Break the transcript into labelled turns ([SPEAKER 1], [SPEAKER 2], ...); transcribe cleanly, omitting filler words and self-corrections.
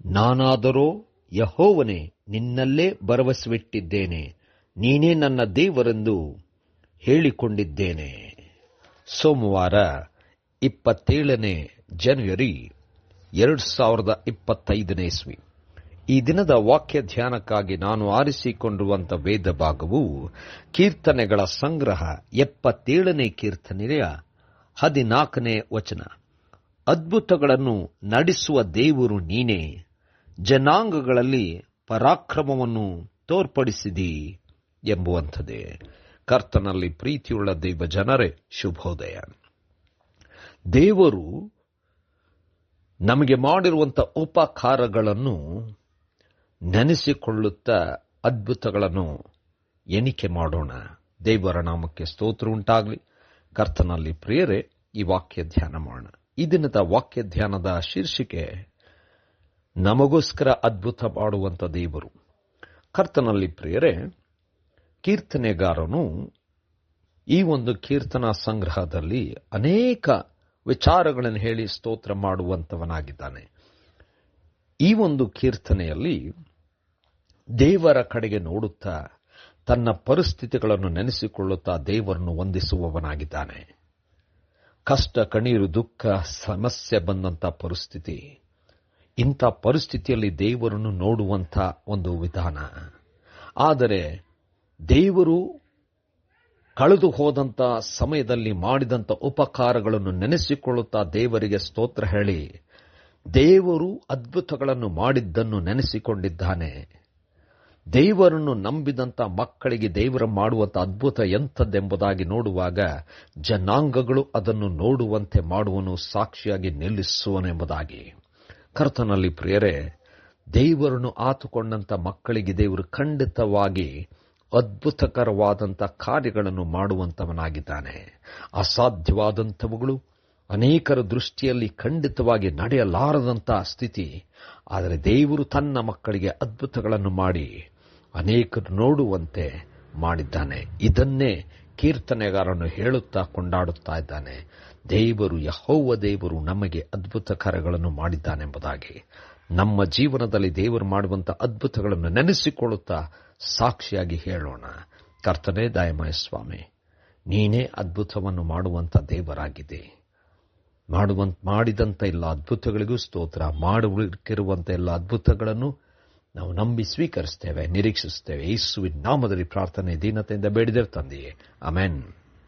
[SPEAKER 1] ನಾನಾದರೋ ಯೆಹೋವನೇ ನಿನ್ನಲ್ಲೇ ಭರವಸವಿಟ್ಟಿದ್ದೇನೆ, ನೀನೇ ನನ್ನ ದೇವರೆಂದು ಹೇಳಿಕೊಂಡಿದ್ದೇನೆ. ಸೋಮವಾರ 27 ಜನವರಿ 2025 ಇಸ್ವಿ. ಈ ದಿನದ ವಾಕ್ಯ ಧ್ಯಾನಕ್ಕಾಗಿ ನಾನು ಆರಿಸಿಕೊಂಡಿರುವಂಥ ವೇದ ಭಾಗವು ಕೀರ್ತನೆಗಳ ಸಂಗ್ರಹ 77ನೇ ಕೀರ್ತನೆಯ 14ನೇ ವಚನ. ಅದ್ಭುತಗಳನ್ನು ನಡೆಸುವ ದೇವರು ನೀನೇ, ಜನಾಂಗಗಳಲ್ಲಿ ಪರಾಕ್ರಮವನ್ನು ತೋರ್ಪಡಿಸಿದಿ ಎಂಬುವಂಥದ್ದೇ. ಕರ್ತನಲ್ಲಿ ಪ್ರೀತಿಯುಳ್ಳ ದೈವ ಜನರೇ, ಶುಭೋದಯ. ದೇವರು ನಮಗೆ ಮಾಡಿರುವಂಥ ಉಪಕಾರಗಳನ್ನು ನೆನೆಸಿಕೊಳ್ಳುತ್ತಾ ಅದ್ಭುತಗಳನ್ನು ಎಣಿಕೆ ಮಾಡೋಣ. ದೇವರ ನಾಮಕ್ಕೆ ಸ್ತೋತ್ರ ಉಂಟಾಗಲಿ. ಕರ್ತನಲ್ಲಿ ಪ್ರಿಯರೇ, ಈ ವಾಕ್ಯ ಧ್ಯಾನ ಮಾಡೋಣ. ಈ ದಿನದ ವಾಕ್ಯ ಧ್ಯಾನದ ಶೀರ್ಷಿಕೆ ನಮಗೋಸ್ಕರ ಅದ್ಭುತ ಮಾಡುವಂಥ ದೇವರು. ಕರ್ತನಲ್ಲಿ ಪ್ರಿಯರೇ, ಕೀರ್ತನೆಗಾರನು ಈ ಒಂದು ಕೀರ್ತನಾ ಸಂಗ್ರಹದಲ್ಲಿ ಅನೇಕ ವಿಚಾರಗಳನ್ನು ಹೇಳಿ ಸ್ತೋತ್ರ ಮಾಡುವಂಥವನಾಗಿದ್ದಾನೆ. ಈ ಒಂದು ಕೀರ್ತನೆಯಲ್ಲಿ ದೇವರ ಕಡೆಗೆ ನೋಡುತ್ತಾ ತನ್ನ ಪರಿಸ್ಥಿತಿಗಳನ್ನು ನೆನೆಸಿಕೊಳ್ಳುತ್ತಾ ದೇವರನ್ನು ವಂದಿಸುವವನಾಗಿದ್ದಾನೆ. ಕಷ್ಟ, ಕಣ್ಣೀರು, ದುಃಖ, ಸಮಸ್ಯೆ ಬಂದಂಥ ಪರಿಸ್ಥಿತಿ, ಇಂಥ ಪರಿಸ್ಥಿತಿಯಲ್ಲಿ ದೇವರನ್ನು ನೋಡುವಂಥ ಒಂದು ವಿಧಾನ. ಆದರೆ ದೇವರು ಕಳೆದು ಹೋದಂಥ ಸಮಯದಲ್ಲಿ ಮಾಡಿದಂಥ ಉಪಕಾರಗಳನ್ನು ನೆನೆಸಿಕೊಳ್ಳುತ್ತಾ ದೇವರಿಗೆ ಸ್ತೋತ್ರ ಹೇಳಿ ದೇವರು ಅದ್ಭುತಗಳನ್ನು ಮಾಡಿದ್ದನ್ನು ನೆನೆಸಿಕೊಂಡಿದ್ದಾನೆ. ದೇವರನ್ನು ನಂಬಿದಂಥ ಮಕ್ಕಳಿಗೆ ದೇವರ ಮಾಡುವಂಥ ಅದ್ಭುತ ಎಂಥದ್ದೆಂಬುದಾಗಿ ನೋಡುವಾಗ ಜನಾಂಗಗಳು ಅದನ್ನು ನೋಡುವಂತೆ ಮಾಡುವನು, ಸಾಕ್ಷಿಯಾಗಿ ನಿಲ್ಲಿಸುವನೆಂಬುದಾಗಿ. ಕರ್ತನಲ್ಲಿ ಪ್ರಿಯರೇ, ದೇವರನ್ನು ಆತುಕೊಂಡಂಥ ಮಕ್ಕಳಿಗೆ ದೇವರು ಖಂಡಿತವಾಗಿ ಅದ್ಭುತಕರವಾದಂಥ ಕಾರ್ಯಗಳನ್ನು ಮಾಡುವಂಥವನಾಗಿದ್ದಾನೆ. ಅಸಾಧ್ಯವಾದಂಥವುಗಳು ಅನೇಕರ ದೃಷ್ಟಿಯಲ್ಲಿ ಖಂಡಿತವಾಗಿ ನಡೆಯಲಾರದಂಥ ಸ್ಥಿತಿ, ಆದರೆ ದೇವರು ತನ್ನ ಮಕ್ಕಳಿಗೆ ಅದ್ಭುತಗಳನ್ನು ಮಾಡಿ ಅನೇಕರು ನೋಡುವಂತೆ ಮಾಡಿದ್ದಾನೆ. ಇದನ್ನೇ ಕೀರ್ತನೆಗಾರನು ಹೇಳುತ್ತಾ ಕೊಂಡಾಡುತ್ತಾ ಇದ್ದಾನೆ. ದೇವರು, ಯೆಹೋವ ದೇವರು ನಮಗೆ ಅದ್ಭುತ ಕಾರ್ಯಗಳನ್ನು ಮಾಡಿದ್ದಾನೆಂಬುದಾಗಿ. ನಮ್ಮ ಜೀವನದಲ್ಲಿ ದೇವರು ಮಾಡುವಂಥ ಅದ್ಭುತಗಳನ್ನು ನೆನೆಸಿಕೊಳ್ಳುತ್ತಾ ಸಾಕ್ಷಿಯಾಗಿ ಹೇಳೋಣ. ಕರ್ತನೇ ದಯಮಯ ಸ್ವಾಮಿ, ನೀನೇ ಅದ್ಭುತವನ್ನು ಮಾಡುವಂಥ ದೇವರಾಗಿದೆ. ಮಾಡಿದಂಥ ಎಲ್ಲ ಅದ್ಭುತಗಳಿಗೂ ಸ್ತೋತ್ರ. ಮಾಡಲಿಕ್ಕಿರುವಂಥ ಎಲ್ಲ ಅದ್ಭುತಗಳನ್ನು ನಾವು ನಂಬಿ ಸ್ವೀಕರಿಸ್ತೇವೆ, ನಿರೀಕ್ಷಿಸ್ತೇವೆ. ಯೇಸುವಿನ ನಾಮದಲ್ಲಿ ಪ್ರಾರ್ಥನೆ ದೀನತೆಯಿಂದ ಬೇಡಿದರೆ ತಂದೆಯೇ, ಆಮೆನ್.